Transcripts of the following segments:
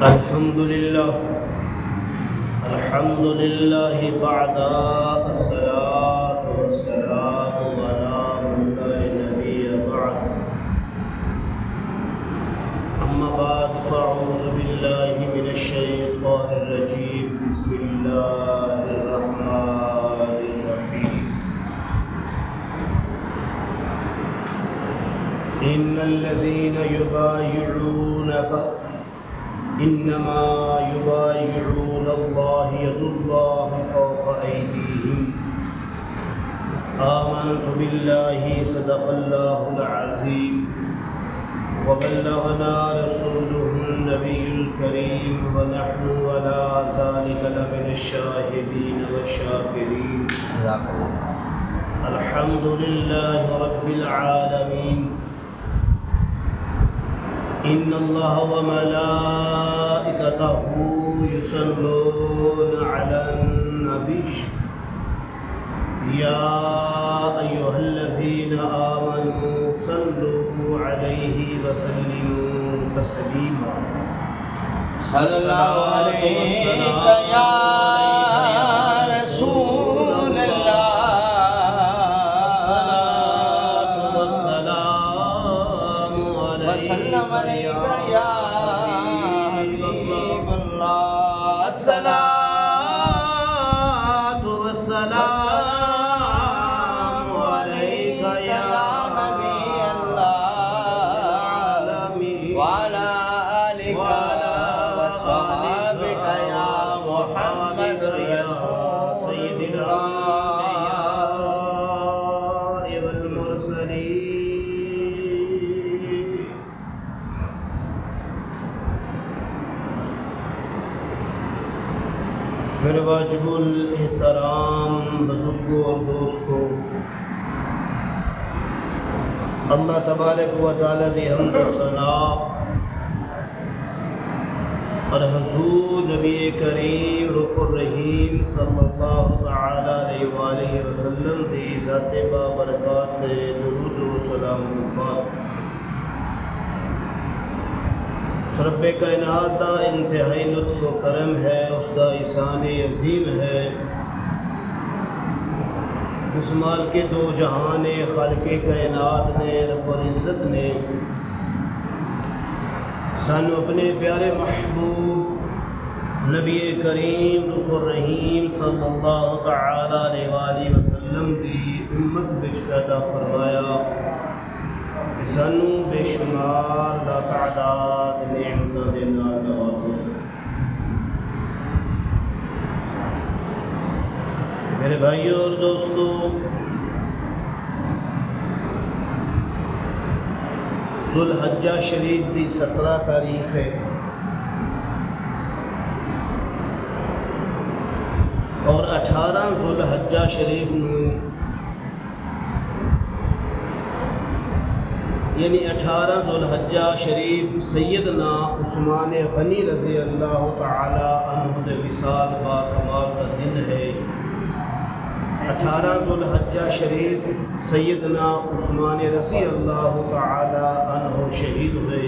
الحمد لله بعد الصلاة والسلام على من لا نبي بعد. أما بعد فأعوذ بالله من الشيطان الرجيم. بسم الله الرحمن الرحيم. إن الذين يبايعونك إنما يبايعون الله يد الله فوق أيديهم. آمنت بالله صدق الله العظيم وبلغنا رسوله النبي الكريم ونحن على ذلك لمن الشاهدين والشاكرين. الحمد لله رب العالمين. إن الله وملائكته يصلون على النبي يا أيها الذين آمنوا صلوا عليه وسلموا تسليما. صلى الله عليك يا رسول الله. الصلاة والسلام وسلم عليك يا حبيب الله. الصلاة والسلام عليك يا نبي الله وعلى آلك وصحابك يا محمد رسول سيدنا الله. والمرسلين. میرے واجب الاحترام بزرگوں اور دوستوں، اللہ تبارک و تعالیٰ دی حمد و ثنا اور حضور نبی کریم رؤوف الرحیم صلی اللہ تعالی علیہ وآلہ وسلم دی ذات بابرکات درود و سلام پر رب کائنات دا انتہائی لطف و کرم ہے، اس دا احسان عظیم ہے، اس مال کے دو جہان خالق کائنات نے رب العزت نے سانو اپنے پیارے محبوب نبی کریم رؤوف الرحیم صلی اللہ تعالی علیہ وآلہ وسلم کی امت وچ پیدا فرمایا، سانو بے شمار لا تعداد نعمتاں دے نال نوازے۔ میرے بھائیوں اور دوستوں، ذو الحجہ شریف دی 17 تاریخ ہے اور 18 ذو الحجہ شریف نو یعنی 18 ذو الحجہ شریف سیدنا عثمان غنی رضی اللہ تعالی عنہ دے وصال با کمال کا دن ہے۔ 18 ذو الحجہ شریف سیدنا عثمان رضی اللہ تعالی عنہ شہید ہوئے۔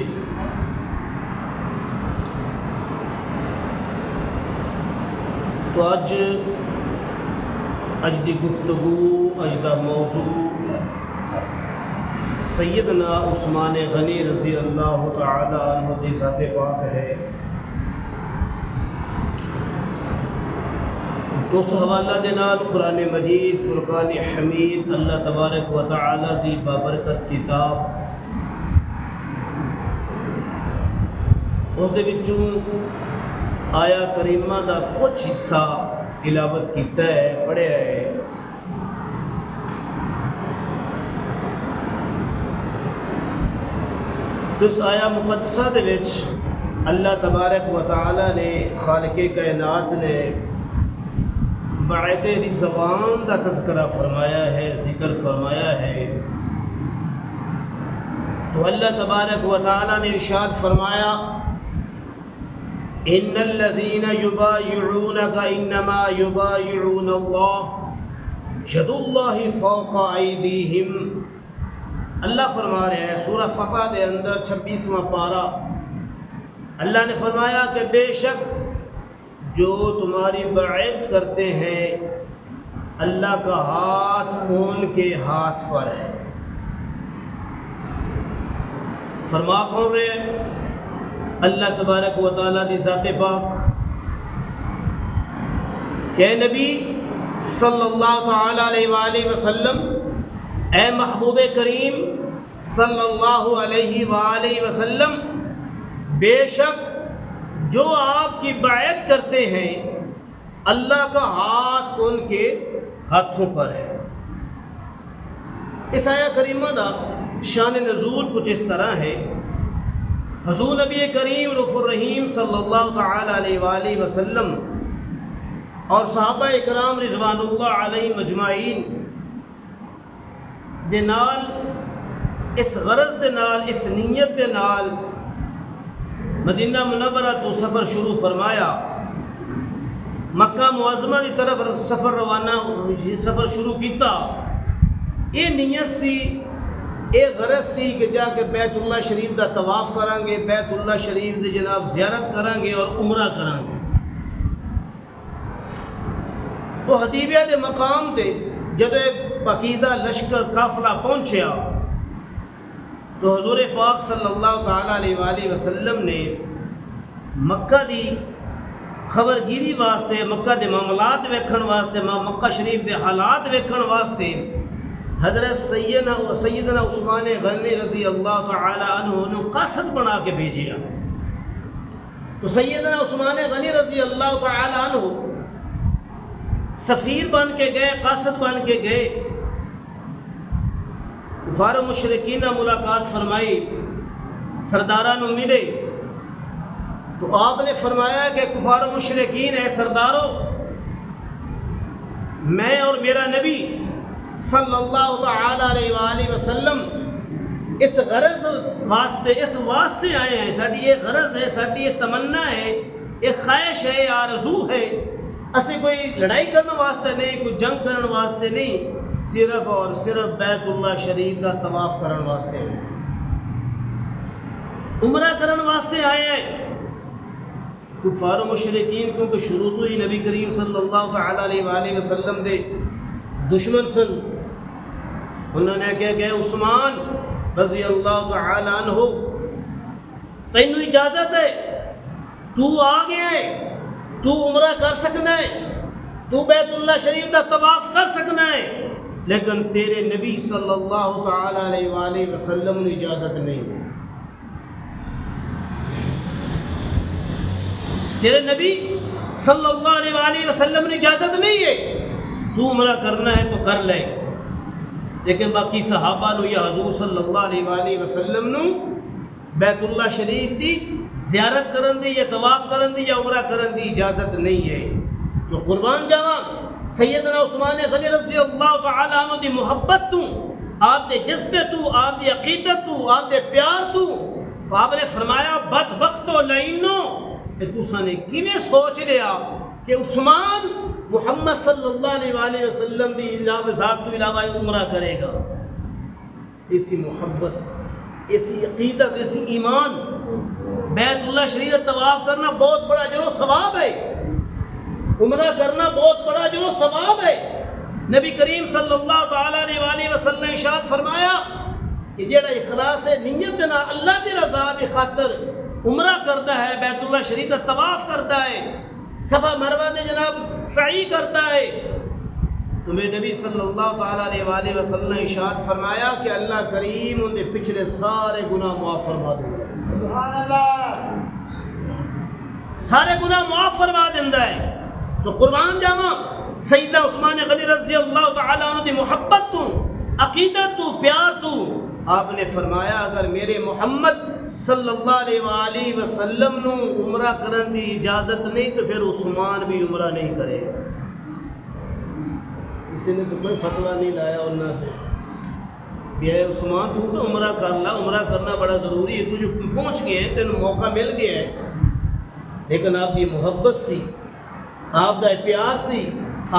تو اج دی گفتگو، اج دا موضوع سیدنا عثمان غنی رضی اللہ تعالی عنہ دی ذات پاک ہے۔ تو اس حوالہ دے نال قرآن مجید فرقان حمید اللہ تبارک و تعالی دی بابرکت کتاب، اس دے وچوں آیا کریمہ دا کچھ حصہ تلاوت کیتا ہے، پڑھیا ہے۔ تو اس آیا مقدسہ دے وچ اللہ تبارک و تعالی نے، خالق کائنات نے بعت رضوان دا تذکرہ فرمایا ہے، ذکر فرمایا ہے۔ تو اللہ تبارک و تعالی نے ارشاد فرمایا، ان الذین یبایعونک انما یبایعون اللہ ید اللہ فوق ایدیہم۔ اللہ فرما رہے ہیں سورہ فتح دے اندر 26واں پارہ اللہ نے فرمایا کہ بے شک جو تمہاری بیعت کرتے ہیں اللہ کا ہاتھ ان کے ہاتھ پر ہے۔ فرما کون رہے ہیں؟ اللہ تبارک و تعالیٰ دی ذات پاک کہ نبی صلی اللہ تعالی علیہ وآلہ وسلم، اے محبوب کریم صلی اللہ علیہ وآلہ وسلم، بے شک جو آپ کی بیعت کرتے ہیں اللہ کا ہاتھ ان کے ہاتھوں پر ہے۔ اس آیہ کریمہ دا شان نزول کچھ اس طرح ہے۔ حضور نبی کریم رؤوف الرحیم صلی اللہ تعالی علیہ وآلہ وسلم اور صحابہ اکرام رضوان اللہ علیہ مجمعین دے نال، اس غرض دے نال، اس نیت دے نال مدینہ منورہ تو سفر شروع فرمایا، مکہ معظمہ کی طرف سفر شروع کیتا۔ یہ نیت سی، یہ غرض سی کہ جا کے بیت اللہ شریف دا طواف کریں گے، بیت اللہ شریف دی جناب زیارت کریں گے اور عمرہ کریں گے۔ تو حدیبیہ دے مقام تے جدو پاکیزہ لشکر قافلہ پہنچیا تو حضور پاک صلی اللہ تعالی علیہ وآلہ وسلم نے مکہ دی خبرگیری واسطے، مکہ دے معاملات ویکھن واسطے، مکہ شریف دے حالات ویکھن واسطے حضرت سیدنا عثمان غنی رضی اللہ تعالی عنہ نے قاصد بنا کے بھیجیا۔ تو سیدنا عثمان غنی رضی اللہ تعالی عنہ سفیر بن کے گئے، قاصد بن کے گئے، کفار و مشرکین ملاقات فرمائی، سردارانو ملے تو آپ نے فرمایا کہ کفار و مشرکین اے سردارو، میں اور میرا نبی صلی اللہ تعالی علیہ وآلہ وسلم اس غرض واسطے، اس واسطے آئے ہیں، ساڑی یہ غرض ہے، ساڑی یہ تمنا ہے، یہ خواہش ہے، آرزو ہے، اسے کوئی لڑائی کرنے واسطے نہیں، کوئی جنگ کرنے واسطے نہیں، صرف اور صرف بیت اللہ شریف کا طواف کرنے واسطے ہیں، عمرہ کرنے واسطے آئے ہیں۔ کفار و مشرکین کیونکہ شروع تو ہی نبی کریم صلی اللہ تعالی علیہ وآلہ وسلم دے دشمن سن، انہوں نے کہا کہ عثمان رضی اللہ تعالی عنہ تینوں اجازت ہے، تو آ گیا ہے، تو عمرہ کر سکنا ہے، تو بیت اللہ شریف کا طواف کر سکنا ہے، لیکن تیرے نبی صلی اللہ تعالی علیہ وآلہ وسلم نے اجازت نہیں ہے، تیرے نبی صلی اللہ علیہ وآلہ وسلم نے اجازت نہیں ہے، تو عمرہ کرنا ہے تو کر لے، لیکن باقی صحابہ نو یا حضور صلی اللہ علیہ وآلہ وسلم نو بیت اللہ شریف دی زیارت کرن دی یا طواف کرن دی یا عمرہ کرن دی اجازت نہیں ہے۔ تو قربان جاواں سیدنا عثمان غنی رضی اللہ تعالی عنہ دی محبت تو، آپ دے جذبے تو، آپ دی عقیدت تو، آپ دے پیار تو، آپ نے فرمایا بدبختو لعینو کہ تساں نے کیویں سوچ لیا کہ عثمان محمد صلی اللہ علیہ وآلہ وسلم دی علاوہ ذات تو علاوہ عمرہ کرے گا؟ اسی محبت، اسی عقیدت، اسی ایمان، بیت اللہ شریف طواف کرنا بہت بڑا اجر و ثواب ہے، عمرہ کرنا بہت بڑا اجر و ثواب ہے۔ نبی کریم صلی اللہ تعالی علیہ وآلہ وسلم نے ارشاد فرمایا کہ جیڑا اخلاص ہے، نیت دینا اللہ دی رضا دی خاطر عمرہ کرتا ہے، بیت اللہ شریف کا طواف کرتا ہے، صفا مروہ دے جناب سعی کرتا ہے، تو میرے نبی صلی اللہ تعالی علیہ وآلہ وسلم نے ارشاد فرمایا کہ اللہ کریم ان کے پچھلے سارے گناہ معاف فرما دے گا۔ سبحان اللہ، سارے گناہ معاف فرما دیندہ ہے۔ تو قربان جاواں سیدنا عثمان غنی رضی اللہ تعالی عنہ دی محبت تو، عقیدت تو، پیار تو، آپ نے فرمایا اگر میرے محمد صلی اللہ علیہ وآلہ وسلم نو عمرہ کرن دی اجازت نہیں تو پھر عثمان بھی عمرہ نہیں کرے گا۔ کسی نے تو کوئی فتویٰ نہیں لایا انہوں نے کہ اے عثمان تو عمرہ کر لا، عمرہ کرنا بڑا ضروری ہے، تو جو پہنچ گئے ہیں تینوں موقع مل گیا ہے، لیکن آپ دی محبت سی، آپ دا پیار سی،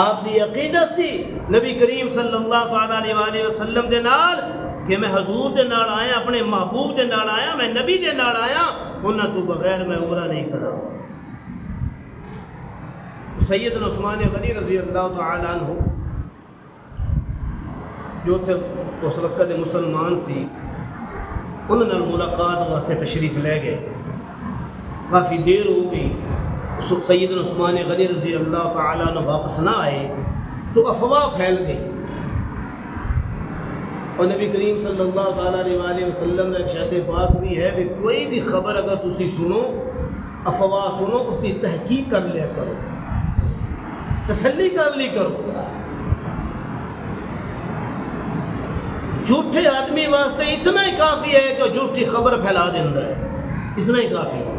آپ دی عقیدت سی نبی کریم صلی اللہ تعالی علیہ وآلہ وسلم دے نال کہ میں حضور دے نال آیا، اپنے محبوب دے نال آیا، میں نبی دے نال آیا، انہاں تو بغیر میں عمرہ نہیں کرا۔ سیدنا عثمان غنی رضی اللہ تعالیٰ عنہ جو تھے اس وقت دے مسلمان سی، انہوں نے ملاقات واسطے تشریف لے گئے۔ کافی دیر ہو گئی، سیدنا عثمان غنی رضی اللہ تعالیٰ عنہ واپس نہ آئے تو افواہ پھیل گئی، اور نبی کریم صلی اللہ تعالیٰ علیہ وسلم نے ارشاد پاک بھی ہے کہ کوئی بھی خبر اگر تسی سنو، افواہ سنو، اس کی تحقیق کر لیا کرو، تسلی کر لی کرو۔ جھوٹے آدمی واسطے اتنا ہی کافی ہے کہ جھوٹی خبر پھیلا دینا ہے، اتنا ہی کافی ہے۔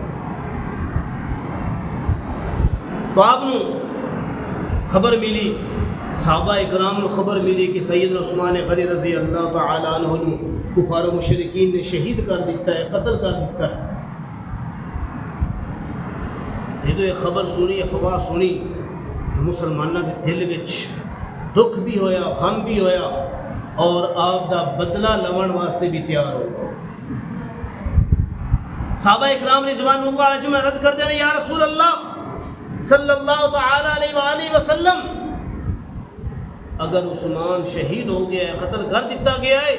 تو آپ نے خبر ملی، صحابہ اکرام نے خبر ملی کہ سیدنا عثمان غنی رضی اللہ تعالیٰ عنہ نے کفار و مشرکین نے شہید کر دیتا ہے، قتل کر دیتا ہے۔ یہ تو ایک خبر سنی، افواہ سنی، مسلمانوں کے دل وچ دکھ بھی ہویا، غم بھی ہویا، اور آپ دا بدلہ لون واسطے بھی تیار ہو گئے۔ صحابہ اکرام رضوان اللہ علیہم عرض کرتے ہیں یا رسول اللہ صلی اللہ تعالی علیہ وآلہ وسلم، اگر عثمان شہید ہو گیا ہے، قتل کر دیتا گیا ہے،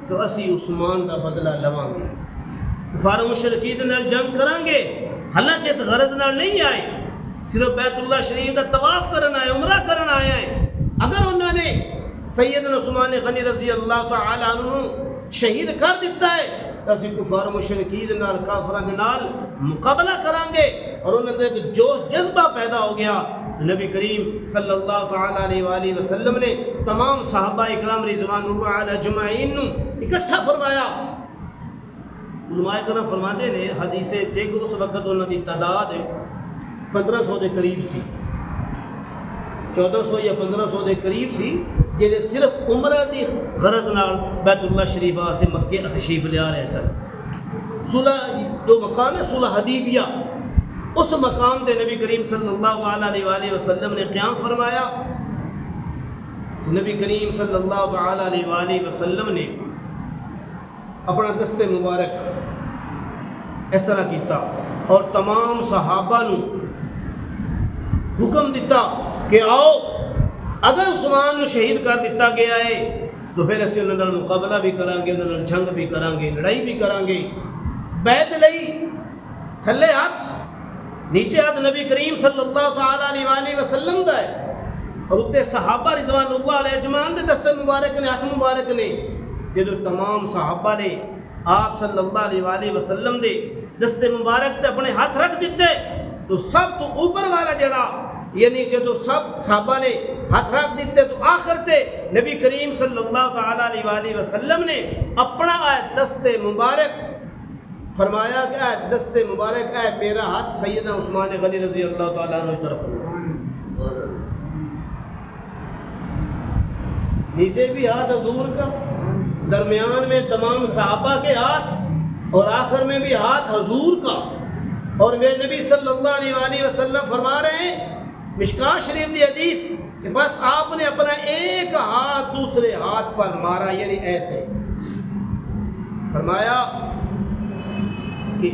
تو اسی عثمان دا بدلہ لواں گے، کفار مشرکین نال جنگ کریں گے۔ حالانکہ اس غرض نال نہیں آئے، صرف بیت اللہ شریف دا طواف کرنا آئے، عمرہ کرنا آیا ہے۔ اگر انہوں نے سیدنا عثمان غنی رضی اللہ تعالی عنہ شہید کر دیتا ہے تو اسی کفار مشرکین نال، کافراں دے نال مقابلہ کریں گے، اور انہوں نے ایک جوش جذبہ پیدا ہو گیا۔ نبی کریم صلی اللہ تعالی علیہ وآلہ وسلم نے تمام صحابہ اکرام رضوان اللہ علیہ اجمعین نو اکٹھا فرمایا۔ علماء کرام فرماتے ہیں حدیث کہ اس وقت انہوں کی تعداد 1500 دے قریب سی، 1400 یا 1500 دے قریب سی، جنہیں صرف عمرہ دی غرض نال بیت اللہ شریف سے مکے تشریف لے آ رہے سن۔ صلح جو مقام ہے صلح حدیبیہ، اس مقام تے نبی کریم صلی اللہ علیہ وآلہ وسلم نے قیام فرمایا۔ نبی کریم صلی اللہ تعالی علیہ وآلہ وسلم نے اپنا دست مبارک اس طرح کیتا اور تمام صحابہ نو حکم دیتا کہ آؤ، اگر عثمان نو شہید کر دیتا گیا ہے تو پھر اسی انہوں نے مقابلہ بھی کریں گے، انہوں نے جنگ بھی کریں گے، لڑائی بھی کریں گے۔ بیعت لئی، تھلے ہاتھ نیچے ہاتھ نبی کریم صلی اللہ تعالی علیہ وآلہ وسلم دا ہے، اور اتنے صحابہ رضوان اللہ علیہ اجمعین دے دست مبارک نے، ہاتھ مبارک نے۔ یہ جو تمام صحابہ نے آپ صلی اللہ علیہ وآلہ وسلم دے دست مبارک تے اپنے ہاتھ رکھ دیتے، تو سب تو اوپر والا جڑا، یعنی کہ جو سب صحابہ نے ہاتھ رکھ دیتے، تو آخر تے نبی کریم صلی اللہ تعالی علیہ وآلہ وسلم نے اپنا دست مبارک فرمایا کہ اے دست مبارک، اے میرا ہاتھ سیدنا عثمان غنی رضی اللہ تعالیٰ عنہ کی طرف ہوا۔ نیچے بھی ہاتھ حضور کا، درمیان میں تمام صحابہ کے ہاتھ، اور آخر میں بھی ہاتھ حضور کا۔ اور میرے نبی صلی اللہ علیہ وآلہ وسلم فرما رہے ہیں مشکاۃ شریف کی حدیث کہ بس آپ نے اپنا ایک ہاتھ دوسرے ہاتھ پر مارا، یعنی ایسے فرمایا کہ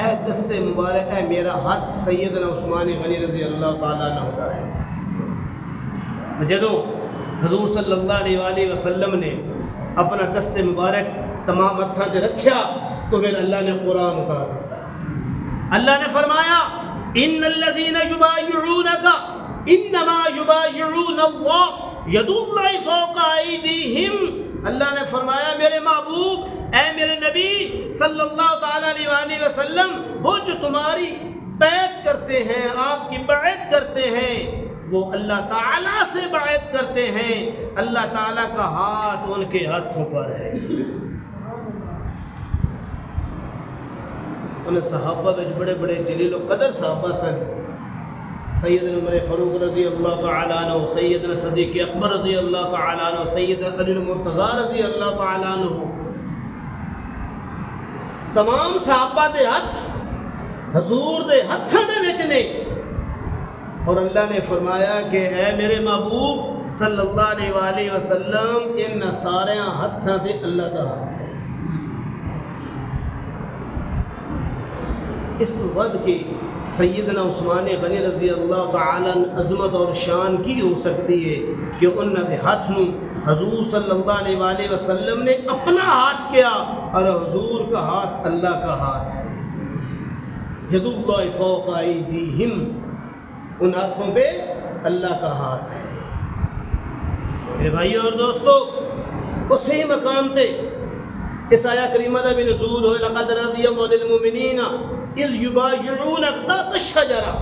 اے دست مبارک، اے میرا ہاتھ سیدنا عثمان غنی رضی اللہ تعالیٰ عنہ کا ہے۔ جدوں حضور صلی اللہ علیہ وآلہ وسلم نے اپنا دست مبارک تمام ہتھاں تے رکھیا تو پھر اللہ نے قرآن اتار دیتا۔ اللہ نے فرمایا ان الذین یبایعونک انما یبایعون اللہ ید اللہ فوق ایدیہم۔ اللہ نے فرمایا میرے محبوب، اے میرے نبی صلی اللہ تعالی علیہ وآلہ وسلم، وہ جو تمہاری بیعت کرتے ہیں، آپ کی بیعت کرتے ہیں، وہ اللہ تعالیٰ سے بیعت کرتے ہیں، اللہ تعالیٰ کا ہاتھ ان کے ہاتھوں پر ہے۔ انہیں صحابہ میں بڑے بڑے جلیل و قدر صحابہ سن، سیدنا عمر فاروق رضی اللہ تعالیٰ عنہ، سیدنا صدیق اکبر رضی اللہ تعالیٰ عنہ، سیدنا علی المرتضیٰ رضی اللہ تعالیٰ عنہ، تمام صحابہ دے ہاتھ حضور دے ہتھاں دے وچ نے۔ اور اللہ نے فرمایا کہ اے میرے محبوب صلی اللہ علیہ وآلہ وسلم، ان سارے ہتھاں تے اللہ دا ہاتھ ہے۔ اس تو ود کے سیدنا عثمان غنی رضی اللہ تعالیٰ عظمت اور شان کی ہو سکتی ہے کہ انہوں نے ہاتھ نو حضور صلی اللہ علیہ وآلہ وسلم نے اپنا ہاتھ کیا اور حضور کا ہاتھ اللہ کا ہاتھ ہے. ید اللہ فوق ایدیہم، ان ہاتھوں پہ اللہ کا ہاتھ ہے. میرے بھائیو اور دوستو، اسی مقام تے اس آیہ کریمہ دا بھی نزول ہوئے لقد رضی اللہ عن المؤمنین اذ یبایعونک تحت الشجرہ.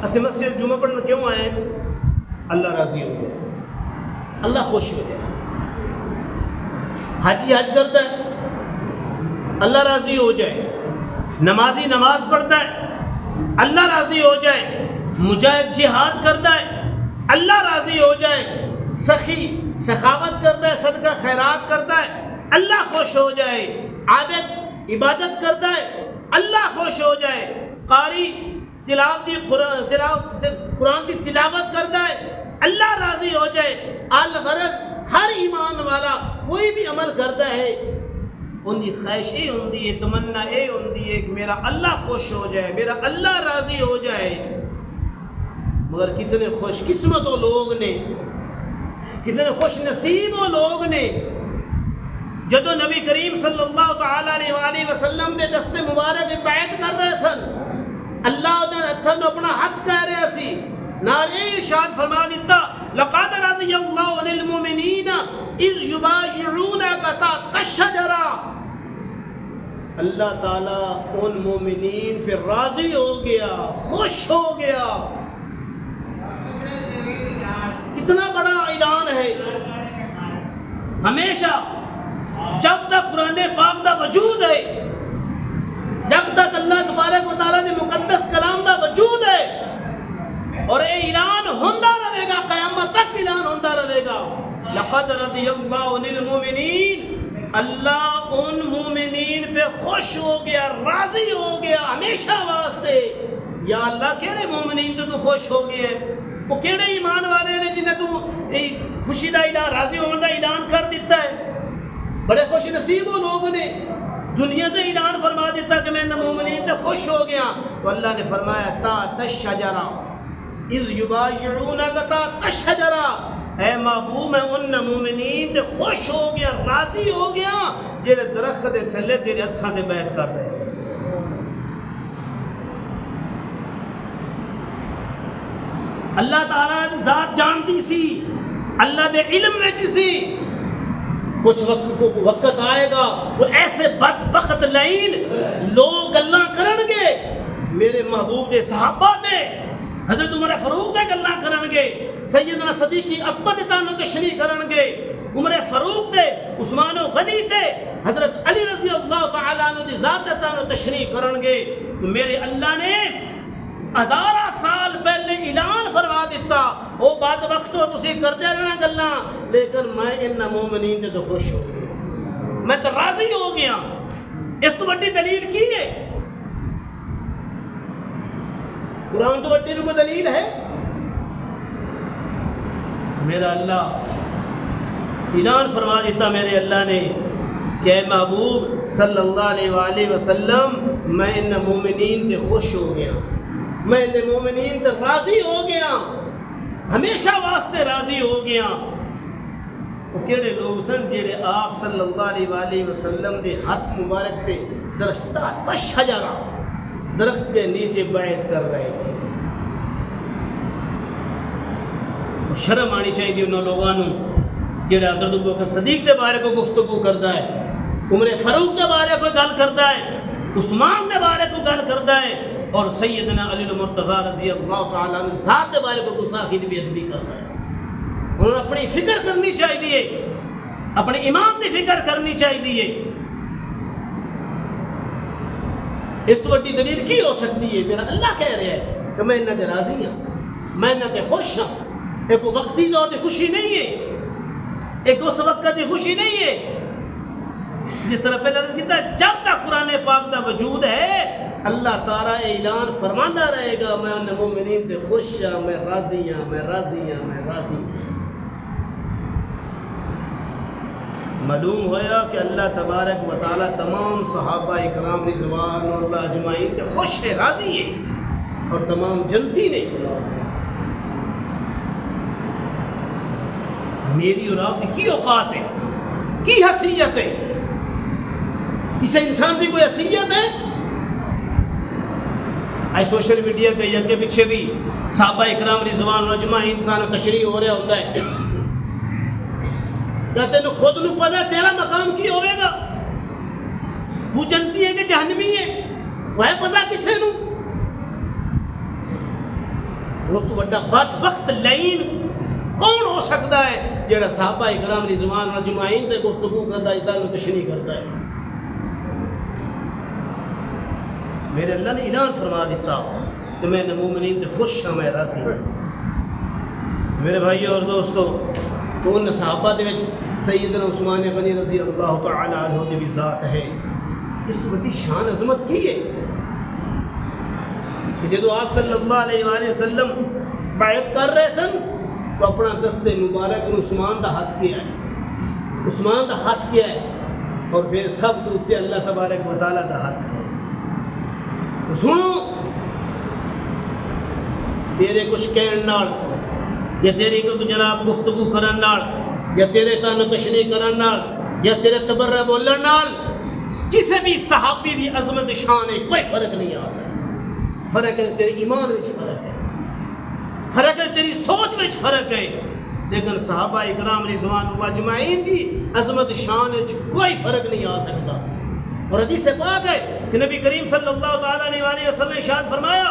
اسے مسجد جمعہ پڑھنا کیوں آئے؟ اللہ راضی ہو جائے، اللہ خوش ہو جائے. حاجی حج کرتا ہے اللہ راضی ہو جائے، نمازی نماز پڑھتا ہے اللہ راضی ہو جائے، مجاہد جہاد کرتا ہے اللہ راضی ہو جائے، سخی سخاوت کرتا ہے، صدقہ خیرات کرتا ہے اللہ خوش ہو جائے، عابد عبادت کرتا ہے اللہ خوش ہو جائے، قاری قرآن کی تلاوت کرتا ہے اللہ راضی ہو جائے. الغرض ہر ایمان والا کوئی بھی عمل کرتا ہے ان کی خواہش یہ ہوتی ہے، تمنا یہ ہوتی ہے کہ میرا اللہ خوش ہو جائے، میرا اللہ راضی ہو جائے. مگر کتنے خوش قسمت وہ لوگ نے، کتنے خوش نصیب وہ لوگ نے جدو نبی کریم صلی اللہ تعالیٰ علیہ وآلہ وسلم دے دست مبارک بیعت کر رہے سن، اللہ نے ہتھن اپنا ہاتھ کہہ رہے سی، نال یہ ارشاد فرما دیتا لقد رضی اللہ عن المؤمنین اذ یبایعونک تحت الشجرہ. اللہ تعالیٰ ان مومنین پہ راضی ہو گیا، خوش ہو گیا. کتنا بڑا اعلان ہے. ہمیشہ جب تک قرآن پاک دا وجود ہے، جب تک اللہ تبارک و تعالیٰ نے مقدس کلام دا وجود ہے اور اے اعلان ہوندہ رہے گا، قیامت تک اعلان ہوندہ رہے گا. لقد رضی اللہ عن المؤمنین، اللہ ان مومنین پہ خوش ہو گیا، راضی ہو گیا ہمیشہ واسطے. یا اللہ کیڑے مومنین تو خوش ہو گئے، وہ کیڑے ایمان والے نے جنہیں تو خوشی دا اعلان، راضی ہونے دا اعلان کر دیتا ہے. بڑے خوش نصیب وہ لوگ نے دنیا تے اعلان فرما دیتا کہ میں ان مومنین تے خوش ہو گیا. تو اللہ نے فرمایا تحت الشجرہ اذ یبایعونک تحت الشجرہ، اے محبوب میں ان مومنین تے خوش ہو گیا، راضی ہو گیا جڑے درخت دے تھلے تیرے ہتھاں تے بیعت کر رہے سن. اللہ تعالیٰ دی ذات جانتی سی، اللہ دے علم میں سی کچھ وقت آئے گا وہ ایسے بدبخت لعین لوگ گلاں کرن گے، میرے محبوب دے صحابہ دے حضرت عمر فاروق دے گلاں کرن گے، سیدنا صدیق اکبر تانو تشریح کرن گے، عمر فاروق دے، عثمان غنی تے، حضرت علی رضی اللہ تعالیٰ عنہ دی ذات تانو تشریح کرن گے. تو میرے اللہ نے ہزارہ سال پہلے اعلان فرما دیتا او بعد وقت تسی کرتے رہنا گلاں، لیکن میں ان مومنین تے تو خوش ہو گیا، میں تو راضی ہو گیا. اس تو بڑی دلیل کی ہے؟ قرآن تو بڑی کوئی دلیل ہے؟ میرا اللہ اعلان فرما دیتا میرے اللہ نے کہ اے محبوب صلی اللہ علیہ وآلہ وسلم میں ان مومنین تے خوش ہو گیا، میں ان مومنین تے راضی ہو گیا، ہمیشہ واسطے راضی ہو گیا. وہ کیڑے لوگ سن جڑے آپ صلی اللہ علیہ وآلہ وسلم دے ہاتھ مبارک تے درخت شجرہ، درخت کے نیچے بیعت کر رہے تھے. شرم آنی چاہیے ان لوگوں جڑا حضرت ابوبکر صدیق دے بارے کو گفتگو کرتا ہے، عمر فاروق دے بارے کوئی گل کرتا ہے، عثمان دے بارے کو گل کرتا ہے، اور سیدنا علی المرتضیٰ رضی اللہ تعالیٰ عنہ ذات دے بارے کو گستاخی بھی ادبی کرتا ہے. انہوں نے اپنی فکر کرنی چاہیے، اپنے امام کی فکر کرنی چاہیے. اس تو بڑی دلیل کی ہو سکتی ہے؟ میرا اللہ کہہ رہا ہے کہ میں انہاں تے راضی ہوں، میں انہاں تے خوش ہوں. ایک وقتی طور تے خوشی نہیں ہے، ایک اس وقت کی خوشی نہیں ہے. جس طرح پہلے عرض کیتا ہے جب تک قرآن پاک کا وجود ہے اللہ تعالیٰ اعلان فرماندہ رہے گا میں ان مومنین تے خوش ہوں، میں راضی ہوں، میں راضی ہوں، میں راضی ہوں. معلوم ہویا کہ اللہ تبارک و تعالیٰ تمام صحابہ اکرام رضوان اللہ اجمعین کے خوش ہے، راضی ہے، اور تمام جنتی نے میری اور آپ کی اوقات ہے، کی حیثیت ہے، اسے انسان کی کوئی حیثیت ہے؟ آئی سوشل میڈیا تے یا کے پیچھے بھی صحابہ اکرام رضوان اجمعین کا تشریح ہو رہا ہوتا ہے، کیا تینوں خود نو پتا تیرا مقام کی ہوئے گا؟ تو جنتی ہے کہ جہنمی ہے، وہ ہے پتا کسے نو؟ اس تو بڑا بدبخت لعین کون ہو سکتا ہے جڑا صحابہ اکرام رضوان اجمعین تے گفتگو کرتا ہے، اتنا تشریح کرتا ہے؟ میرے اللہ نے اعلان فرما دیتا کہ میں مومنین تے خوش ہاں، میں راضی ہوں۔ میرے بھائیو اور دوستو، تو ان صحابہ دے وچ سیدنا عثمان غنی رضی اللہ تعالی عنہ دی بھی ذات ہے۔ اس تو بڑی شان عظمت کی ہے کہ جدو آپ صلی اللہ علیہ وآلہ وسلم بیعت کر رہے سن تو اپنا دست مبارک عثمان دا ہاتھ کیا ہے، عثمان دا ہاتھ کیا ہے، اور پھر سب تو اتنے اللہ تبارک و تعالیٰ دا ہاتھ ہے۔ تو سنو، تیرے کچھ کہن نال یا تیری کوئی جناب گفتگو کرن نال یا تیرے تن تشریح کرن نال یا تیرے تبرہ بولن نال کسی بھی صحابی دی عظمت شان ہے کوئی فرق نہیں آ سکتا۔ فرق ہے تیرے ایمان وچ فرق ہے، فرق ہے تیری سوچ وچ فرق ہے، لیکن صحابہ اکرام رضوان اللہ اجمعین دی عظمت شان وچ کوئی فرق نہیں آ سکتا۔ اور حدیث پاک ہے کہ نبی کریم صلی اللہ تعالیٰ علیہ وسلم نے ارشاد فرمایا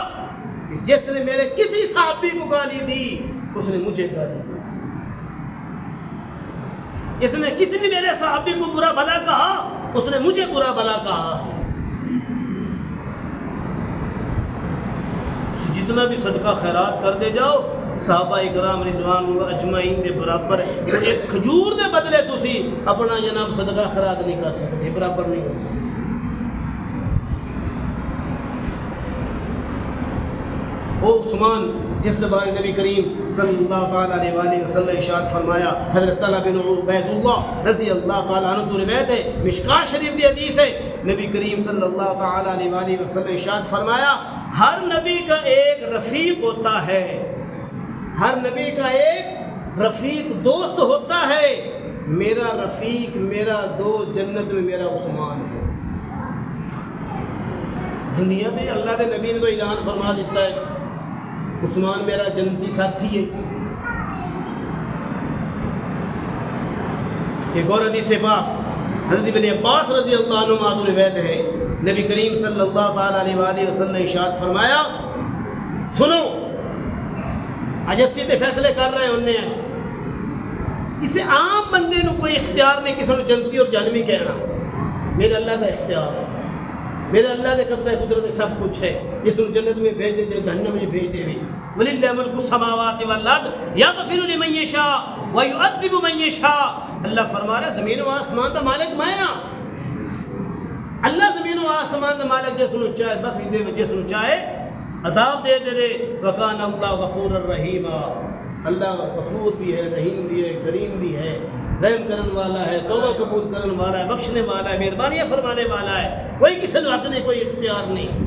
کہ جس نے میرے کسی صحابی کو گالی دی اس نے مجھے گالی دی، جس نے کسی بھی میرے صحابی کو برا بھلا کہا اس نے مجھے برا بھلا کہا ہے۔ جتنا بھی صدقہ خیرات کر دے جاؤ صحابہ اکرام رضوان اللہ اجمعین دے برابر ہے۔ ایک کھجور دے بدلے تسی اپنا جناب صدقہ خیرات نہیں کر سکتے، برابر نہیں ہو سکتے۔ وہ عثمان جس کے بارے نبی کریم صلی اللہ تعالیٰ علیہ وآلہ وسلم ارشاد فرمایا، حضرت طلحہ بن عبید اللہ رضی اللہ تعالیٰ عنہ تو روایت ہے، مشکاۃ شریف دی حدیث ہے، نبی کریم صلی اللہ تعالیٰ علیہ وآلہ وسلم ارشاد فرمایا، ہر نبی کا ایک رفیق ہوتا ہے، ہر نبی کا ایک رفیق دوست ہوتا ہے، میرا رفیق میرا دوست جنت میں میرا عثمان ہے۔ دنیا دے اللہ دے نبی نے تو اعلان فرما دیتا ہے عثمان میرا جنتی ساتھی ہے۔ ایک اور حدیث پاک حضرت ابن عباس رضی اللہ عنہ تو روایت ہے، نبی کریم صلی اللہ تعالیٰ علیہ وآلہ وسلم نے ارشاد فرمایا، سنو آج سیدھے فیصلے کر رہے انہیں ہیں، اسے عام بندے نو کوئی اختیار نہیں کسی نے جنتی اور جہنمی کہنا، میرے اللہ کا اختیار ہے، میرے اللہ کے قبضہ قدرت سب کچھ ہے، جس نے جنت میں بھیج دے جہنم میں بھیج دے بھی، وَلِلَّهِ مُلْكُ السَّمَاوَاتِ وَالْأَرْضِ يَغْفِرُ لِمَن يَشَاءُ وَيُعَذِّبُ مَن يَشَاءُ۔ اللہ فرما رہا ہے زمین و آسمان کا مالک میں ہاں، اللہ زمین و آسمان کا مالک، جس نے چاہے بخش دے جس نے چاہے عذاب دے دے۔ وَكَانَ اللَّهُ غَفُورًا رَحِيمًا، اللہ غفور بھی ہے، رحیم بھی ہے، کریم بھی ہے، رحم کرنے والا ہے، توبہ قبول کرنے والا ہے، بخشنے والا ہے، مہربانیاں فرمانے والا ہے، کوئی کسی نے حق نہیں، کوئی اختیار نہیں۔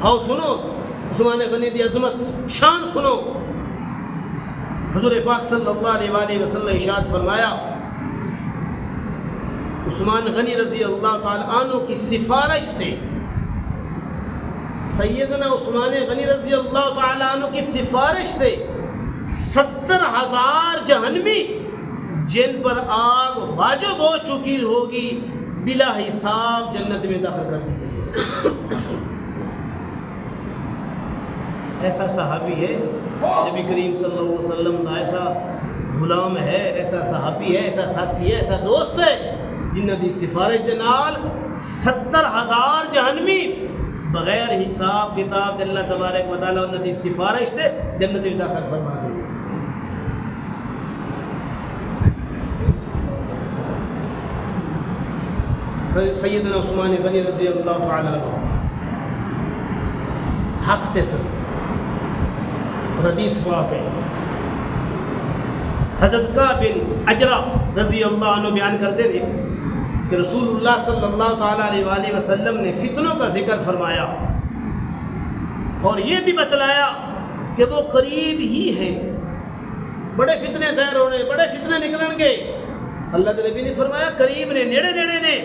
آؤ سنو عثمان غنی دی عظمت شان سنو، حضور پاک صلی اللہ علیہ وآلہ وسلم نے ارشاد فرمایا، عثمان غنی رضی اللہ تعالی عنہ کی سفارش سے، سیدنا عثمان غنی رضی اللہ تعالی عنہ کی سفارش سے 70,000 جہنمی جن پر آگ واجب ہو چکی ہوگی بلا حساب جنت میں داخل کر دی گئی۔ ایسا صحابی ہے نبی کریم صلی اللہ علیہ وسلم کا، ایسا غلام ہے، ایسا صحابی ہے، ایسا ساتھی ہے، ایسا دوست ہے جنہ دی سفارش دے نال 70,000 جہنمی بغیر حساب کتاب دے اللہ تبارک و تعالیٰ انہوں دی سفارش دے جنت میں داخل فرما دے گا۔ سیدنا عثمان غنی رضی اللہ تعالیٰ عنہ حق تے سن، حدیث پاک ہے، حضرت کعب بن عجرہ رضی اللہ عنہ بیان کرتے تھے کہ رسول اللہ صلی اللہ تعالیٰ علیہ وآلہ وسلم نے فتنوں کا ذکر فرمایا اور یہ بھی بتلایا کہ وہ قریب ہی ہیں، بڑے فتنے ظاہر ہونے، بڑے فتنے نکلن گے۔ اللہ کے نبی نے فرمایا قریب نے، نیڑے نیڑے نے،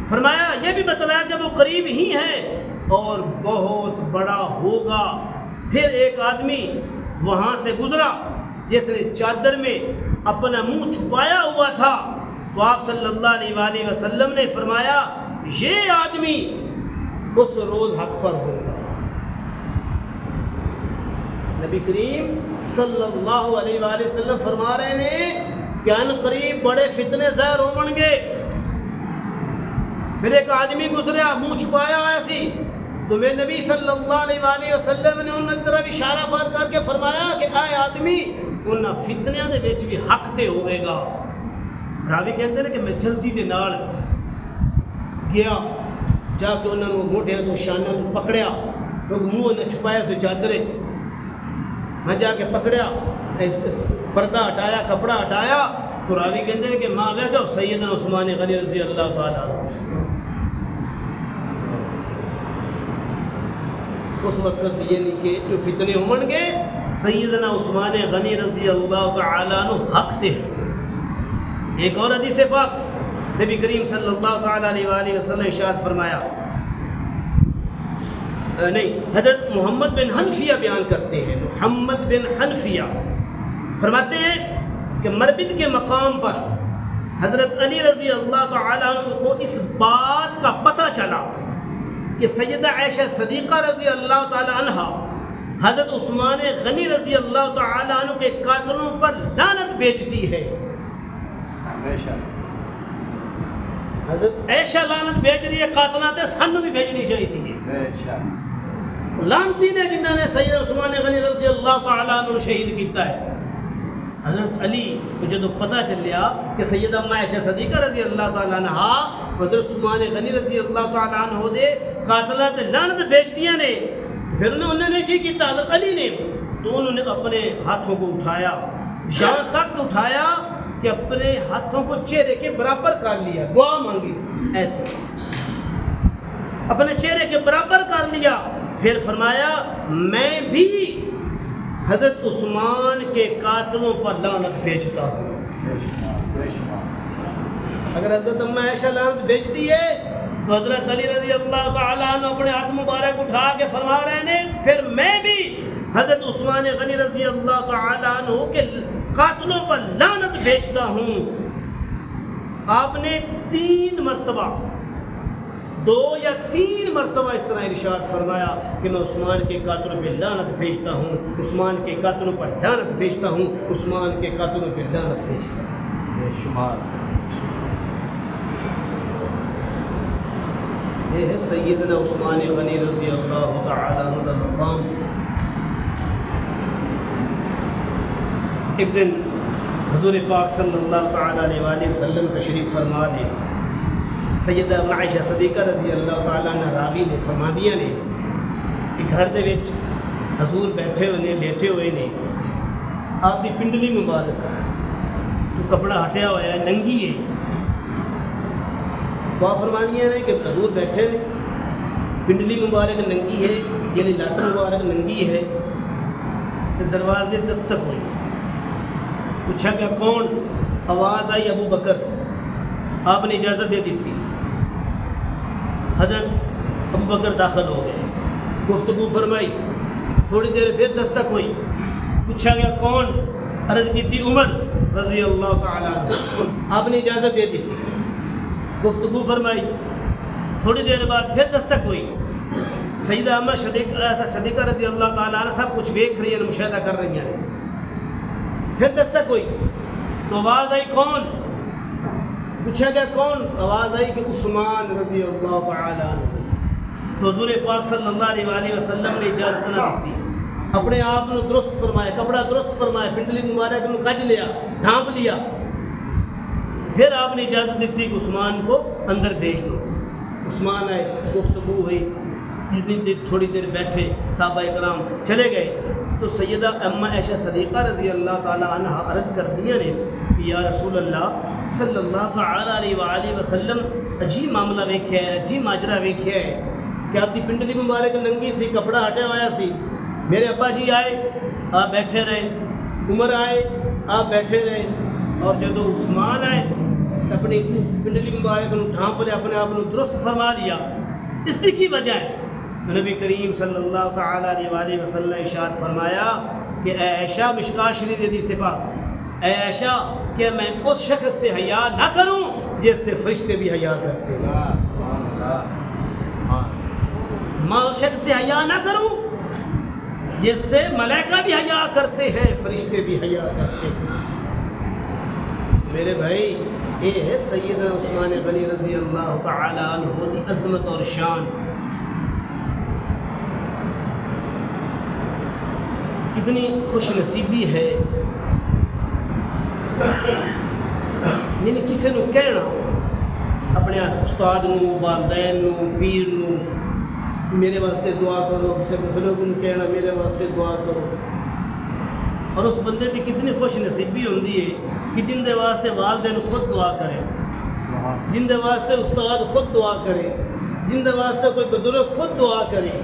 فرمایا یہ بھی بتلایا کہ وہ قریب ہی ہیں اور بہت بڑا ہوگا۔ پھر ایک آدمی وہاں سے گزرا جس نے چادر میں اپنا منہ چھپایا ہوا تھا، تو آپ صلی اللہ علیہ وآلہ وسلم نے فرمایا یہ آدمی اس روز حق پر ہوگا۔ نبی کریم صلی اللہ علیہ وآلہ وسلم فرما رہے ہیں کہ ان قریب بڑے فتنے ظاہر ہون گے۔ پھر ایک آدمی گزریا منہ چھپایا ایسی، تو میرے نبی صلی اللہ علیہ وآلہ وسلم نے ان طرف اشارہ فار کر کے فرمایا کہ اے آدمی ان فتنیاں دے وچ بھی حق تے ہوئے گا۔ راوی کہتے ہیں کہ میں جلدی دے نال گیا، جا کے انہوں نے موٹھیاں تو شانوں تو پکڑیا، لوگ منہ انہیں چھپایا سے چادرے، میں جا کے پکڑیا، پردہ ہٹایا، کپڑا ہٹایا، تو راوی کہتے ہیں کہ ماں گیا کہ سیدنا عثمان غنی رضی اللہ تعالیٰ عنہ سے اس وقت یہ نہیں کہ جو فتنے ہون گے سیدنا عثمان غنی رضی اللہ تعالیٰ عنہ حق تھے۔ ایک اور حدیث پاک نبی کریم صلی اللہ تعالیٰ علیہ وآلہ وسلم ارشاد فرمایا، نہیں، حضرت محمد بن حنفیہ بیان کرتے ہیں، محمد بن حنفیہ فرماتے ہیں کہ مربد کے مقام پر حضرت علی رضی اللہ تعالیٰ عنہ کو اس بات کا پتہ چلا کہ سیدہ عائشہ صدیقہ رضی اللہ تعالیٰ عنہ حضرت عثمان غنی رضی اللہ تعالیٰ عنہ کے قاتلوں پر لعنت بھیجتی ہے۔ حضرت عائشہ لعنت بھیج رہی ہے، قاتلات سانوں بھی بھیجنی چاہیے تھی۔ لعنتی نے جنہوں نے سید عثمان غنی رضی اللہ تعالیٰ عنہ شہید کیتا ہے۔ حضرت علی کو جدو پتہ چلیا کہ سیدہ عائشہ صدیقہ رضی اللہ تعالیٰ عنہ حضرت عثمان غنی رضی اللہ تعالیٰ عنہ دے قاتلات لعنت بھیج دیا نے، پھر انہوں نے کی کیتا حضرت علی نے، تو انہوں نے اپنے ہاتھوں کو اٹھایا، یہاں تک اٹھایا کہ اپنے ہاتھوں کو چہرے کے برابر کر لیا، دعا مانگی ایسے اپنے چہرے کے برابر کر لیا، پھر فرمایا میں بھی حضرت عثمان کے قاتلوں پر لعنت بھیجتا ہوں۔ اگر حضرت عائشہ لعنت بھیجتی ہے تو حضرت علی رضی اللہ تعالیٰ عنہ اپنے ہاتھ مبارک اٹھا کے فرما رہے ہیں پھر میں بھی حضرت عثمان غنی رضی اللہ تعالیٰ عنہ کے قاتلوں پر لعنت بھیجتا ہوں۔ آپ نے 3 مرتبہ 2 یا 3 مرتبہ اس طرح ارشاد فرمایا کہ میں عثمان کے قاتلوں پہ لعنت بھیجتا ہوں، عثمان کے قاتلوں پر لعنت بھیجتا ہوں، عثمان کے قاتلوں پہ لعنت بھیجتا ہوں۔ یہ ہے سیدنا عثمان غنی رضی اللہ تعالیٰ عنہ کا مقام۔ ایک دن حضور پاک صلی اللہ تعالیٰ علیہ وآلہ وسلم تشریف فرما دے، سیدہ عائشہ صدیقہ رضی اللہ تعالیٰ عنہ راوی نے فرما دیا نے کہ گھر دے وچ حضور بیٹھے ہوئے نے، لیٹے ہوئے نے، آپ کی پنڈلی مبارک تو کپڑا ہٹیا ہوا ہے، ننگی ہے، تو آپ فرما دیا نے کہ حضور بیٹھے نے، پنڈلی مبارک ننگی ہے، یعنی لات مبارک ننگی ہے، تو دروازے دستک ہوئی، پوچھا گیا کون؟ آواز آئی ابو بکر، آپ نے اجازت دے دیتی، حضرت ابو بکر داخل ہو گئے، گفتگو فرمائی، تھوڑی دیر پھر دستک ہوئی، پوچھا گیا کون؟ عرض کی تھی عمر رضی اللہ تعالیٰ عنہ، آپ نے اجازت دے دیتی، گفتگو فرمائی، تھوڑی دیر بعد پھر دستک ہوئی، سیدہ اما صدیقہ رضی اللہ تعالیٰ عنہ سب کچھ دیکھ رہی ہیں، مشاہدہ کر رہی ہیں، پھر دستک ہوئی تو آواز آئی کون؟ پوچھا گیا کون؟ آواز آئی کہ عثمان رضی اللہ تعالیٰ عنہ، تو حضور پاک صلی اللہ علیہ وآلہ وسلم نے اجازت نہ دیتی، اپنے آپ کو درست فرمایا، کپڑا درست فرمایا، پنڈلی مبارک کو کج لیا، ڈھانپ لیا، پھر آپ نے اجازت دیتی کہ عثمان کو اندر بھیج دو۔ عثمان آئے، گفتگو ہوئی، جتنی دیر تھوڑی دیر بیٹھے، صحابہ کرام چلے گئے، تو سیدہ اما عائشہ صدیقہ رضی اللہ تعالی عنہ عرض کر دیا نے کہ یا رسول اللہ صلی اللہ تعالی علیہ وآلہ وسلم عجیب معاملہ ویکھیا ہے، عجیب ماجرا ویکھیا ہے کہ آپ کی پنڈلی مبارک ننگی سی، کپڑا ہٹیا ہوا سی، میرے ابا جی آئے آپ بیٹھے رہے، عمر آئے آپ بیٹھے رہے، اور جدو عثمان آئے اپنی پنڈلی مبارک کو ڈھانپ لیا، اپنے آپ کو درست فرما لیا، اس کی وجہ ہے تو نبی کریم صلی اللہ تعالی علیہ وآلہ وسلم نے ارشاد فرمایا کہ اے عائشہ، مشکوٰۃ شریف حدیث پاک، اے عائشہ کہ میں اس شخص سے حیا نہ کروں جس سے فرشتے بھی حیا کرتے ہیں، میں اس شخص سے حیا نہ کروں جس سے ملائکہ بھی حیا کرتے ہیں، فرشتے بھی حیا کرتے ہیں۔ میرے بھائی، یہ ہے سیدنا عثمان غنی رضی اللہ تعالی عنہ کی عظمت اور شان۔ کتنی خوش نصیبی ہے، یعنی کسی نو کہنا اپنے استاد نو، والدین نو، پیر نو میرے واسطے دعا کرو، کسی بزرگ نو کہنا میرے واسطے دعا کرو، اور اس بندے کی کتنی خوش نصیبی ہوندی ہے کہ جن دے واسطے والدین خود دعا کرے، جن دے واسطے استاد خود دعا کرے، جن دے واسطے کوئی بزرگ خود دعا کرے،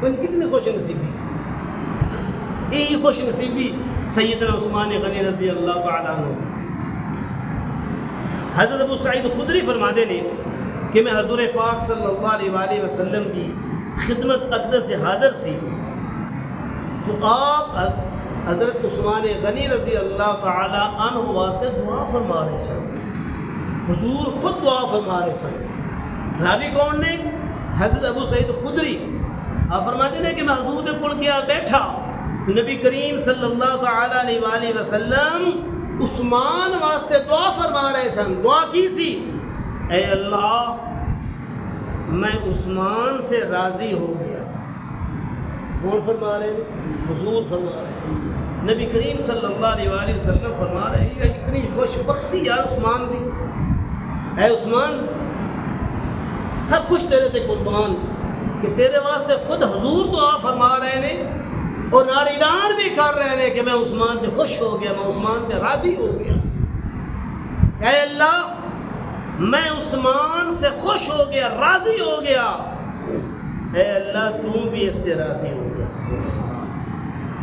ان کتنی خوش نصیبی۔ یہی خوش نصیبی سیدنا عثمان غنی رضی اللہ تعالیٰ عنہ۔ حضرت ابو سعید خدری فرماتے ہیں کہ میں حضور پاک صلی اللہ علیہ وآلہ وسلم کی خدمت اقدس سے حاضر سی تو آپ حضرت عثمان غنی رضی اللہ تعالی عنہ واسطے دعا فرما رہے سن، حضور خود دعا فرما رہے سن۔ راوی کون نے؟ حضرت ابو سعید خدری۔ آپ فرماتے ہیں کہ میں حضور کے کول گیا بیٹھا تو نبی کریم صلی اللہ تعالی علیہ وآلہ وسلم عثمان واسطے دعا فرما رہے سن۔ دعا کی سی، اے اللہ میں عثمان سے راضی ہو گیا۔ کون فرما رہے ہیں؟ حضور فرما رہے ہیں۔ نبی کریم صلی اللہ علیہ وآلہ وسلم فرما رہے ہیں اتنی خوش بختی یار عثمان دی، اے عثمان سب کچھ تیرے تے قربان کہ تیرے واسطے خود حضور دعا فرما رہے ہیں اور اعلان بھی کر رہے ہیں کہ میں عثمان تے خوش ہو گیا، میں عثمان تے راضی ہو گیا۔ اے اللہ میں عثمان سے خوش ہو گیا، راضی ہو گیا، اے اللہ تم بھی اس سے راضی ہو جا،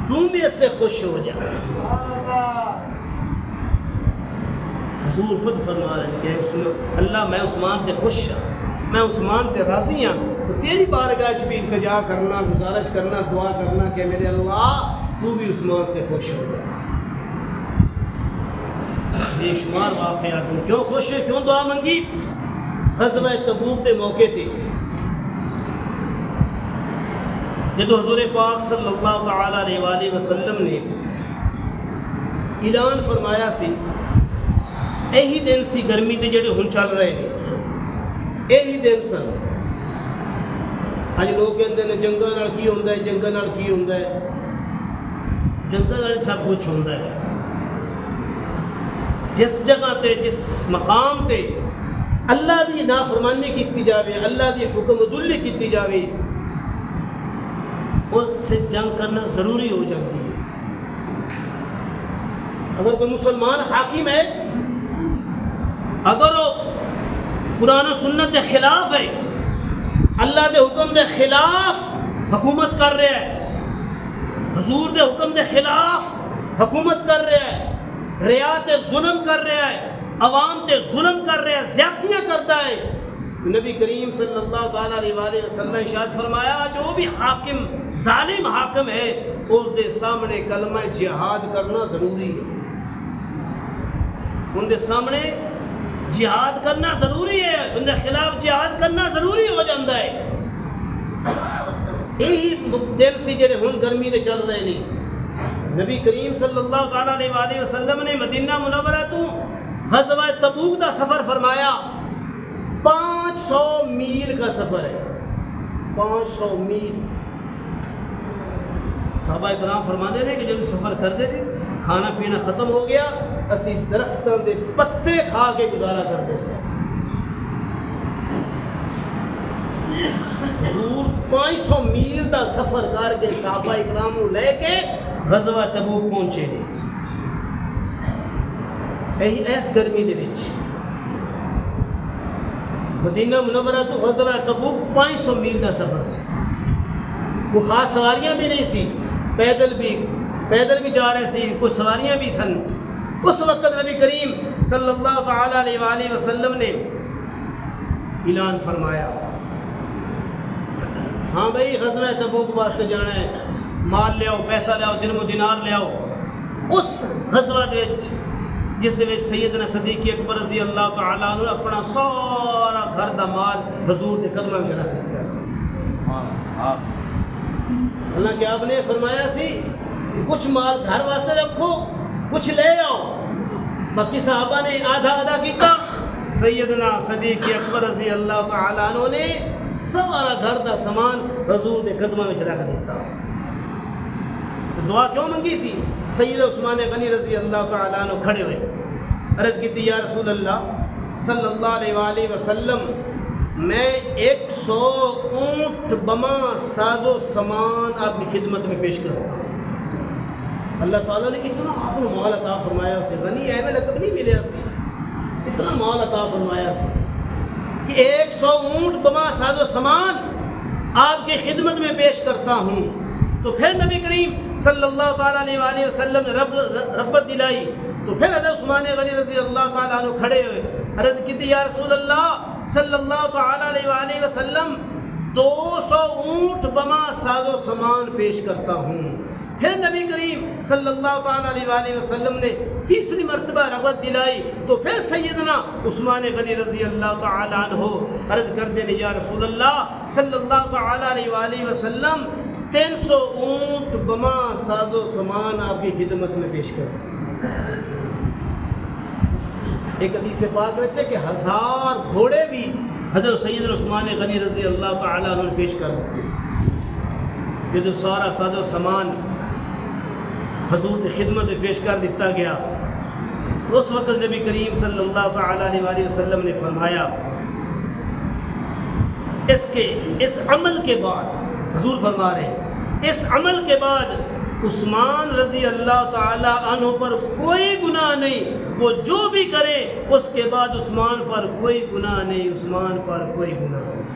تم بھی اس سے خوش ہو جا۔ حضور خود فرما رہے ہیں کہ اللہ میں عثمان تے خوش ہوں، میں عثمان تے راضی ہوں، تو تیری بارگاہ وچ بھی التجا کرنا، گزارش کرنا، دعا کرنا کہ میرے اللہ تو بھی عثمان سے خوش ہو جا۔ بے شمار واقعات ہیں، کیوں خوش ہے، کیوں دعا منگی؟ غزوہ تبوک کے موقع تھے جب حضور پاک صلی اللہ تعالی علیہ وآلہ وسلم نے اعلان فرمایا سی، یہی دن سی گرمی تے جڑے ہن چل رہے ہیں، یہی دن سن۔ اج لوگ کہندے نے جنگاں نال کی ہوندا ہے، جنگاں نال کی ہوندا ہے، جنگاں نال سب کچھ ہوندا ہے۔ جس جگہ تے، جس مقام تے اللہ دی نافرمانی کیتی جاوے، اللہ دی حکم عدولی کیتی جاوے، اس سے جنگ کرنا ضروری ہو جاتی ہے۔ اگر کوئی مسلمان حاکم ہے، اگر وہ قرآن و سنت کے خلاف ہے، اللہ دے حکم دے خلاف حکومت کر رہا ہے، حضور دے حکم دے خلاف حکومت کر رہا ہے، رعایا تے ظلم کر رہا ہے، عوام تے ظلم کر رہا ہے، زیادتیاں کرتا ہے، نبی کریم صلی اللہ تعالیٰ علیہ وآلہ وسلم نے ارشاد فرمایا جو بھی حاکم ظالم حاکم ہے اس دے سامنے کلمہ جہاد کرنا ضروری ہے، ان دے سامنے جہاد کرنا ضروری ہے، ان کے خلاف جہاد کرنا ضروری ہو جاتا ہے۔ یہی دن سی جڑے ہن گرمی دے چل رہے ہیں، نبی کریم صلی اللہ تعالیٰ علیہ وآلہ وسلم نے مدینہ منورہ تو غزوہ تبوک دا سفر فرمایا، 500 میل کا سفر ہے، 500 میل۔ صحابہ اکرام فرماتے ہیں کہ جب سفر کرتے تھے کھانا پینا ختم ہو گیا، اسی درختوں دے پتے کھا کے گزارا کرتے تھے۔ حضور 500 میل دا سفر کر کے صحابہ اکرام لے کے غزوہ تبوک پہنچے نے ایس گرمی دے وچ مدینہ منورہ تو غزوہ تبوک 500 میل کا سفر سی، وہ خاص سواریاں بھی نہیں سی، پیدل بھی جا رہے سی، کچھ سواریاں بھی سن۔ اس وقت نبی کریم صلی اللہ تعالیٰ علیہ وآلہ وسلم نے اعلان فرمایا ہاں بھائی غزوہ تبوک واسطے جانا ہے، مال لے آؤ، پیسہ لے آؤ، درہم و دینار لے آؤ۔ اس غزوہ دے وچ جس دے وچ سیدنا صدیق اکبر رضی اللہ تعالیٰ عنہ نے اپنا سارا گھر دا مال حضور دے قدماں وچ رکھ دتا سی۔ حالانکہ آپ نے فرمایا سی کچھ مال گھر واسطے رکھو، کچھ لے آؤ، باقی صحابہ نے آدھا کیتا۔ سیدنا صدیق اکبر رضی اللہ تعالیٰ عنہ نے سارا گھر دا سامان حضور دے قدماں وچ رکھ دیتا۔ دعا کیوں منگی سی؟ سید عثمان غنی رضی اللہ تعالیٰ عنہ کھڑے ہوئے، عرض کی تھی یا رسول اللہ صلی اللہ علیہ وآلہ وسلم میں 100 اونٹ بما ساز و سامان آپ کی خدمت میں پیش کرتا ہوں۔ اللہ تعالیٰ نے اتنا آپ کو مال عطا فرمایا اسے، غنی ایویں لقب نہیں ملیا سی، اتنا مال عطا فرمایا سی کہ 100 اونٹ بما ساز و سامان آپ کی خدمت میں پیش کرتا ہوں۔ تو پھر نبی کریم صلی اللہ تعالیٰ علیہ وآلہ وسلم نے رغبت دلائی، تو پھر حضرت عثمان غنی رضی اللہ تعالیٰ عنہ کھڑے ہوئے، عرض کی تھی یا رسول اللہ صلی اللہ تعالیٰ علیہ وآلہ وسلم 200 اونٹ بما ساز و سامان پیش کرتا ہوں۔ پھر نبی کریم صلی اللہ تعالیٰ علیہ وآلہ وسلم نے تیسری مرتبہ رغبت دلائی، تو پھر سیدنا عثمان غنی رضی اللہ تعالیٰ عنہ عرض کرتے ہیں یا رسول اللہ صلی اللہ تعالیٰ علیہ وآلہ وسلم 300 اونٹ بما ساز و سامان آپ کی خدمت میں پیش کرتا ہوں۔ ایک حدیث پاک ہے کہ 1000 گھوڑے بھی حضرت سیدنا عثمان غنی رضی اللہ تعالیٰ عنہ پیش کر دیتے ہیں۔ یہ جو سارا ساز و سامان حضور کی خدمت میں پیش کر دیتا گیا، تو اس وقت نبی کریم صلی اللہ تعالیٰ علیہ وآلہ وسلم نے فرمایا اس عمل کے بعد حضور فرما رہے ہیں اس عمل کے بعد عثمان رضی اللہ تعالیٰ عنہ پر کوئی گناہ نہیں، وہ جو بھی کرے اس کے بعد عثمان پر کوئی گناہ نہیں، عثمان پر کوئی گناہ نہیں۔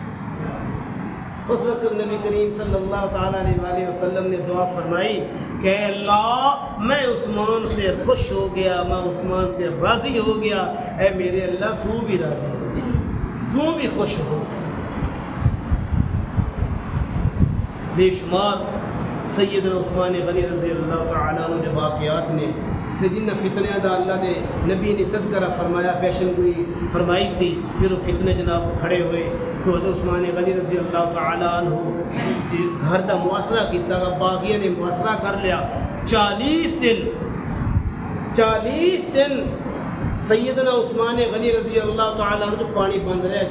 اس وقت نبی کریم صلی اللہ تعالیٰ علیہ وآلہ وسلم نے دعا فرمائی کہ اللہ میں عثمان سے خوش ہو گیا، میں عثمان سے راضی ہو گیا، اے میرے اللہ تو بھی راضی ہو جائے، تو بھی خوش ہو۔ بے شمار سیدنا عثمان غنی رضی اللہ تعالیٰ عنہ نے واقعات نے پھر جن فتنہ دا اللہ دے نبی نے تذکرہ فرمایا، پیشن گوئی فرمائی سی، پھر وہ فتنے جناب کھڑے ہوئے تو حضرت عثمان غنی رضی اللہ تعالیٰ عنہ گھر دا محاصرہ کیتا، باغیہ نے محاصرہ کر لیا۔ 40 دن سیدنا عثمان غنی رضی اللہ تعالیٰ عنہ پانی بند رہا،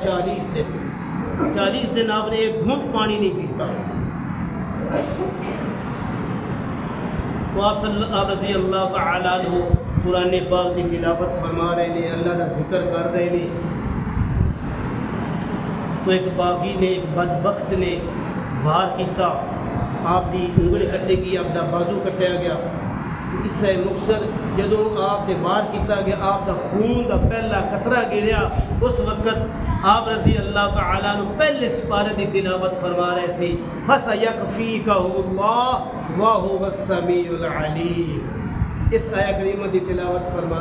40 دن آپ نے ایک گھونٹ پانی نہیں پیتا۔ تو آپ رضی اللہ تعالیٰ عنہ قرآن پاک کی تلاوت فرما رہے ہیں، اللہ کا ذکر کر رہے ہیں، تو ایک باغی نے ایک بدبخت نے وار کیتا، آپ دی انگلی کٹے گی، آپ دا بازو کٹیا گیا۔ اس سے مقصد جدوں آپ نے وار کیتا گیا، آپ دا خون دا پہلا قطرہ گریا، اس وقت آپ رضی اللہ تعالیٰ عنہ پہلے سپارے دی تلاوت فرما رہے سی، فَسَيَكْفِيكَهُ اللَّهُ وَهُوَ السَّمِيعُ الْعَلِيمُ۔ اس آیہ کریمہ دی تلاوت فرما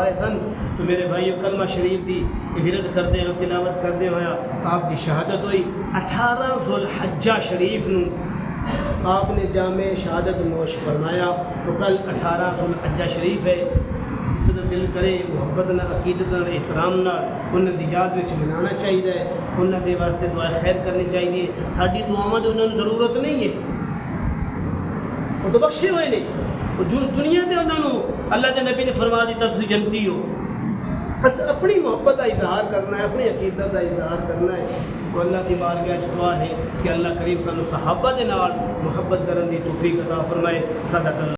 رہے سن تو میرے بھائیو کلمہ شریف دی ورد کردے ہو، تلاوت کردے ہویا آپ دی شہادت ہوئی۔ 18 ذوالحجہ شریف نو آپ نے جامع شہادت نوش فرمایا، تو کل 18 ذوالحجہ شریف ہے، جس کا دل کرے محبت نہ، عقیدت نہ، احترام نہ انہوں دی یاد وچ منانا چاہیے، انہوں دے واسطے دعا خیر کرنی چاہیے۔ ساری دعاواں دی انہوں ضرورت نہیں ہے، وہ تو بخشے ہوئے نے، وہ جو دنیا دے انہوں اللہ دے نبی نے فرما دیتا تسی جنتی ہو، بس اپنی محبت کا اظہار کرنا ہے، اپنی عقیدت کا اظہار کرنا ہے۔ تو اللہ کی بارگاہ دعا ہے کہ اللہ کریم سانو صحابہ دے نال محبت کرن دی توفیق عطا فرمائے۔ صدق اللہ۔